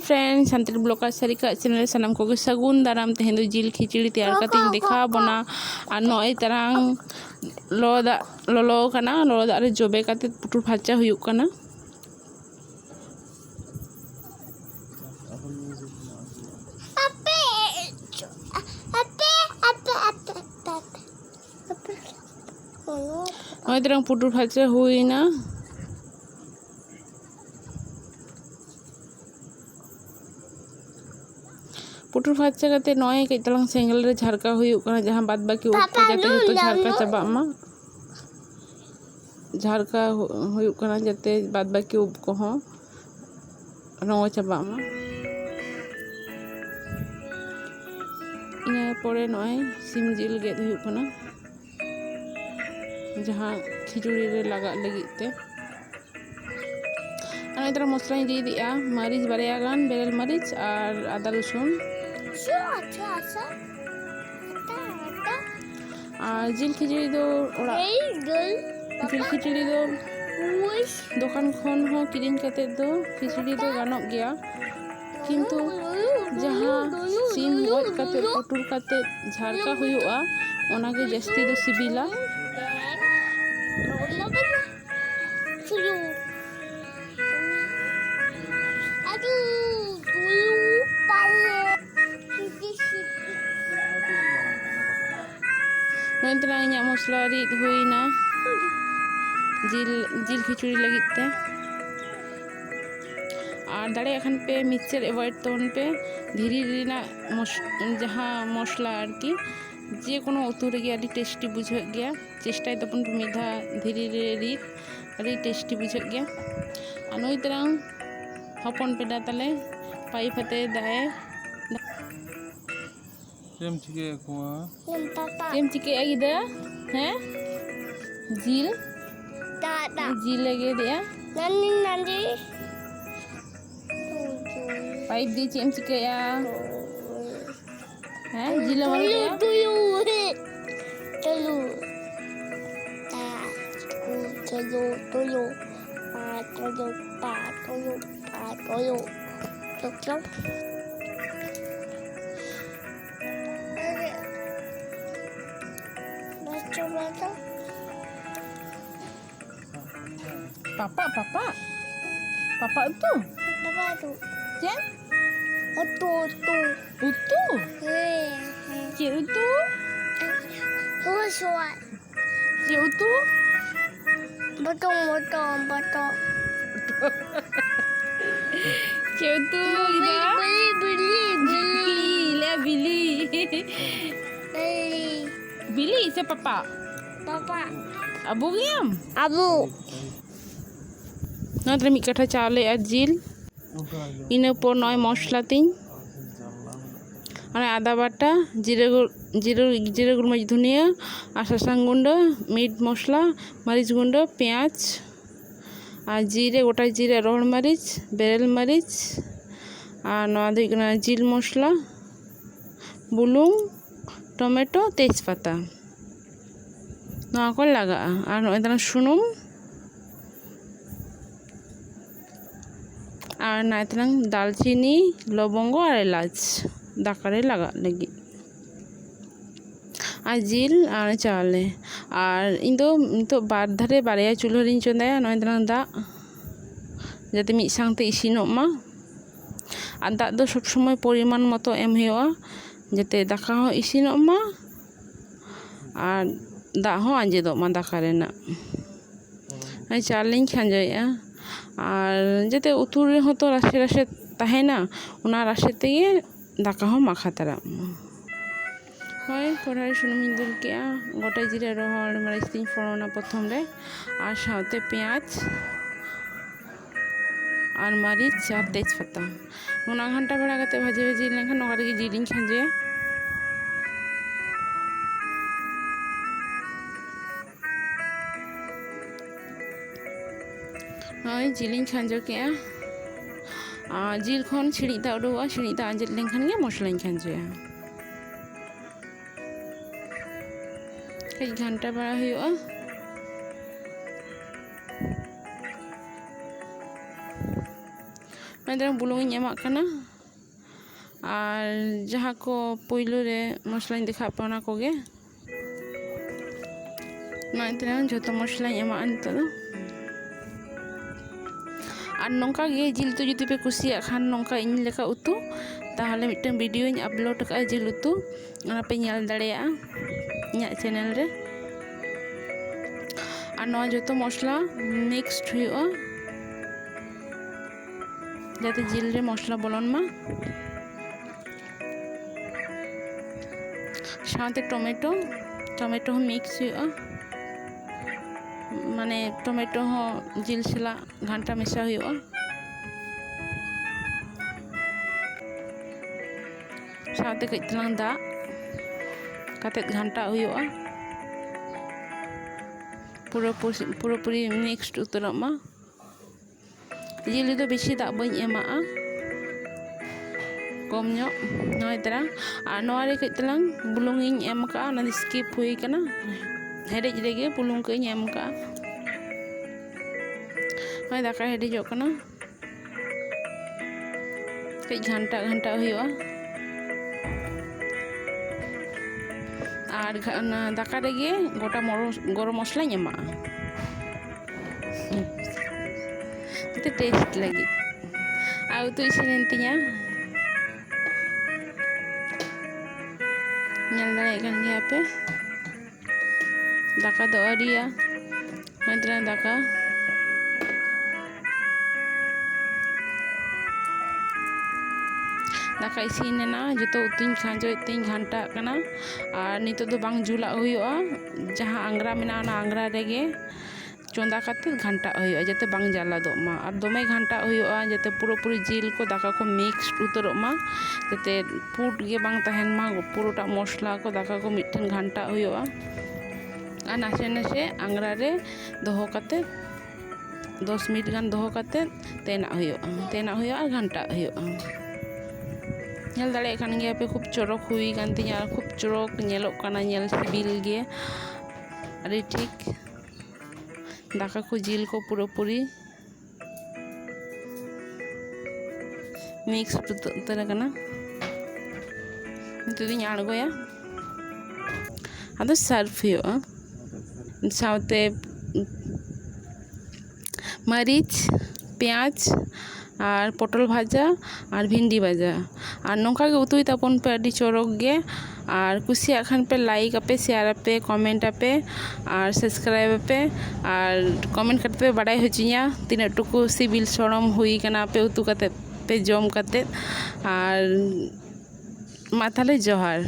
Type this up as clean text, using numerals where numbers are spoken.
Friends Santali blog Sarika channel सानाम को सगुन दाराम तेहें दो जिल खिचड़ी तैयार करते देखा बना और नॉय तरंग लोलो कना लोलो दाग रे जोबे काते पुटुर फाचा हुयुक कना। नॉय तरंग पुटुर फाचा हुईना पुटुर फाचा करते नॉय कई तलांग सेंगल रे झारका हुयुक कना जहां बाद बाकी ऊपर जाते जतो झारका चाबा मा झारका हुयुक कना जाते बाद बाकी ऊप को हो रंग चाबा मा इना परे नॉय सिम जिल गेद हुयुक कना जहां खिचड़ी रे लगा लगिते और इधर मसला दी दिया मरीच बारिया गान बेरेल मरीच और आदा रसुन और जिल खिचड़ी दो जिल खिचड़ी दो दुकान खन हो किरिंग कते दो खिचड़ी दो गानोक गया किंतु जहां सिम गज कते पुटुर कते झारका हुयुआ ओना के जस्ती दो सिबिला। नोंतरा इन्या मसला रिद हुईना जिल खिचड़ी लगिते और दाड़े एखन पे मिक्सचर एवॉइड तोन पे धीरे धीरे जहां मसला आरकी जे कोनो उतु रे आदि टेस्टी बुझे गया चेष्टा तपन मिधा धीरे धीरे रिद आदि टेस्टी बुझे गया और नोई तरंग हपन पेडा तले पाइप हते दाए केम चिके कुआ केम चिके आगिदा हैं जिल जिल लगे दिया नन्नी पाइप दी चेम चिके या हैं जिल वाला दिया पापा पापा पापा itu Jen Utu utu cik utu cik utu Botong cik utu ida bili bili siapa papa abu giam Abu नोंतरे मिट काठा चावले और जिल इना पर नय मसला तीन आदा बाटा जिरे गुड़मच धनिया और सासांग गुंडो मीट मसला मरीच गुंडो पेंयाज और जिरे गोटा जिरे रोहड़ मरीच बेरेल मरीच और जिल मसला बुलुंग टमेटो तेजपाता को लगा और नय सुनुम और नाइतरंग दालचीनी लवंग और इलाच दाकारे लगा लगी और जिल और चावले और इन दो बार धारे बारिया चूल्हा चंदाया नोंतरंग दा जाते मिद सांगते इसिनोग मा और दा दो सब समय परिमाण मतो एम हुआ जाते दाका हो इसिनोग मा और दा हो आंजेदोग मा दाका रेना चावलें खांजोया और जाते उतु रे हो तो राशे राशे तहेना उना राशे तेगे दाका हो माखा तारा हय कढ़ाई सुनुम दुल केआ गोटा जिरे रोहड़ मरीच तीन फोड़ना प्रथम रे और साथे पेंयाज और मरीच और तेजपाता उना घंटा बड़ा करते भाजी भाजी लेखन नोका रे जिलिं खांजे हय जिलिं खांजो के जिल खन छिड़ीता उडुआ छिड़ीता आंजेद लेखन गे मसला खांजोया कई घंटा बड़ा हुआ ᱱᱚᱜᱼᱚᱭ बुलुंग ᱤᱧ ᱮᱢᱟᱜ ᱠᱟᱱᱟ ᱟᱨ ᱡᱟᱦᱟᱸ ᱠᱚ ᱯᱳᱭᱞᱳ ᱨᱮ ᱢᱚᱥᱞᱟᱧ ᱫᱮᱠᱷᱟᱣ ᱯᱮ ᱚᱱᱟ ᱠᱚᱜᱮ ᱱᱚᱜᱼᱚᱭ ᱛᱟᱨᱟᱝ ᱡᱚᱛᱚ ᱢᱚᱥᱞᱟᱧ ᱮᱢᱟᱜᱼᱟ ᱱᱤᱛᱚᱜ ᱫᱚ ᱟᱨ ᱱᱚᱝᱠᱟ ᱜᱮ ᱡᱤᱞ ᱩᱛᱩ ᱡᱩᱫᱤ ᱯᱮ ᱠᱩᱥᱤᱭᱟᱜ ᱠᱷᱟᱱ ᱱᱚᱝᱠᱟ ᱤᱧ ᱞᱮᱠᱟ ᱩᱛᱩ ताहले मिट्टन भिडियोᱧ अपलोड का जिल उतु ओना पे ñal दाड़ेया इᱧाग चैनल रे और नवा जतो मसला मिक्सड हुआ जाते जिल रे मसला बोलन मा साथे टमेटो टमेटो मिक्स हुआ माने टमेटो हो जिल सला घंटा मेशा हुआ साथे कई तलांग दा कते घंटा हुआ पूरी मिक्सड उतरमा जिल दो बेसी दा बई एमा कम ᱧᱚᱜ नय तरा और नवा रे कई तलांग बुलुंग ᱤᱧ एम का ना स्किप हुई कना हेडेज रेगे बुलुंग को एम का नय दाका हेडेजो कना कई घंटा घंटा हुआ और दाका रेगे गोटा गरम मसला एमा तो टेस्ट लगी आ उतु इसिन तिया ñal दाड़े कन गया पे दाका दो अरिया नय दाका दाका इसिनेना जो उतुኝ खांजो तीन घंटा कना और नितो दो बांग जुला हुआ जहाँ आंग्रा मेना ना आंग्रा रेगे चोंदा काते घंटा हुआ जाते बांग जाला दो मा और दमे घंटा हुआ जाते पूरी जिल को दाका को मिक्स उतरो मा जाते पुट गे बांग तहन मा पुरोटा मसला को दाका को मिठन घंटा हुआ और नासे नासे आंग्रा रे दोहो काते 10 मिनट गान दोहो काते तेना हुआ और घंटा हुआ ñal दाड़े कान गया पे खूब चरक हुई कान तिया खूब चरक ñelok काना ñel सिबिल गे अरे ठीक दाका को जिल को पूरी मिक्स उतर कना नितुदिन आड़गोया अदो सर्व हुआ साथे मरीच पेंयाज और पटल भाजा और भिंडी भाजा और नौका के उतुई तापन पे अड़ी चरक गे और कुसिया खान पे लाइक आपे शेयर आपे कमेंट आपे और सब्सक्राइब आपे और कमेंट करते पे बाड़ाई होचिया तीना टुकु सिबिल सोरम हुई कना पे उतु काते पे जम काते और मा ताहले जोहार।